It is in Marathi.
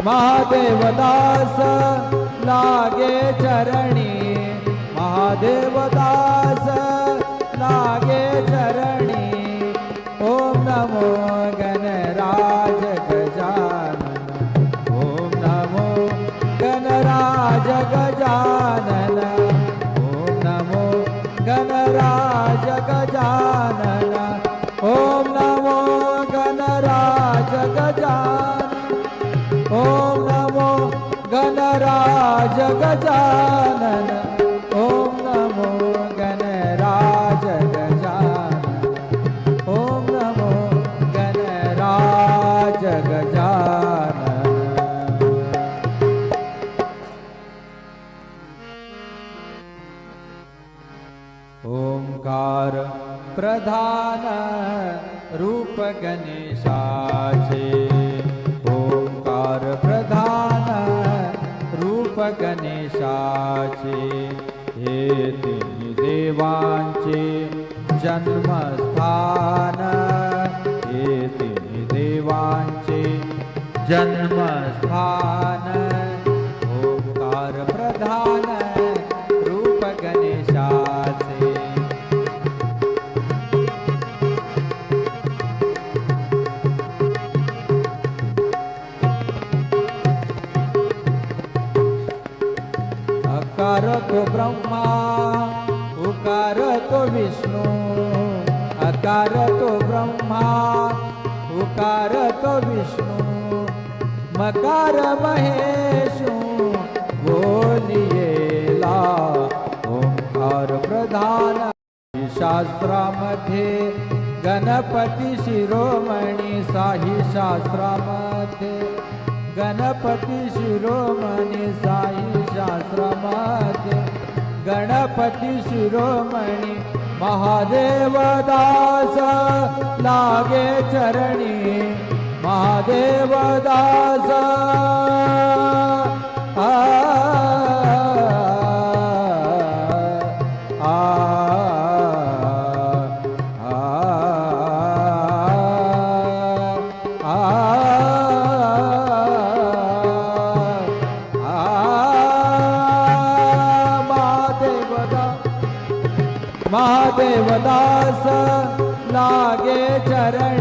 महादेवदास लागे चरणी महादेवदास लागे चरणी ओम नमो गणराज गजानन ओम नमो गणराज गजानन ओम नमो गणराज गजानन ओम नमो गणराज गजानन ओम नमो गणराज गजानन ओम नमो गणराज गजानन ओम नमो गणराज गजानन। ओंकार प्रधान रूप गणेशाचे ओंकार प्रधान रूप गणेशाचे हे तिन्ही देवांचे जन्मस्थान हे तिन्ही देवांचे जन्मस्थान ओंकार प्रधान रूप गणेशाचे अकार तो ब्रह्मा उकार तो विष्णु अकार तो ब्रह्मा उकार तो विष्णु मकार महेशु बोलियेला ओंकार प्रधान शास्त्रामध्ये गणपती शिरोमणी साई शास्त्रामध्ये गणपती शिरोमणी साई शास्त्रामध्ये गणपती शिरोमणी महादेवदास लागे चरणी महादेवदास महादेवदास लागे चरण।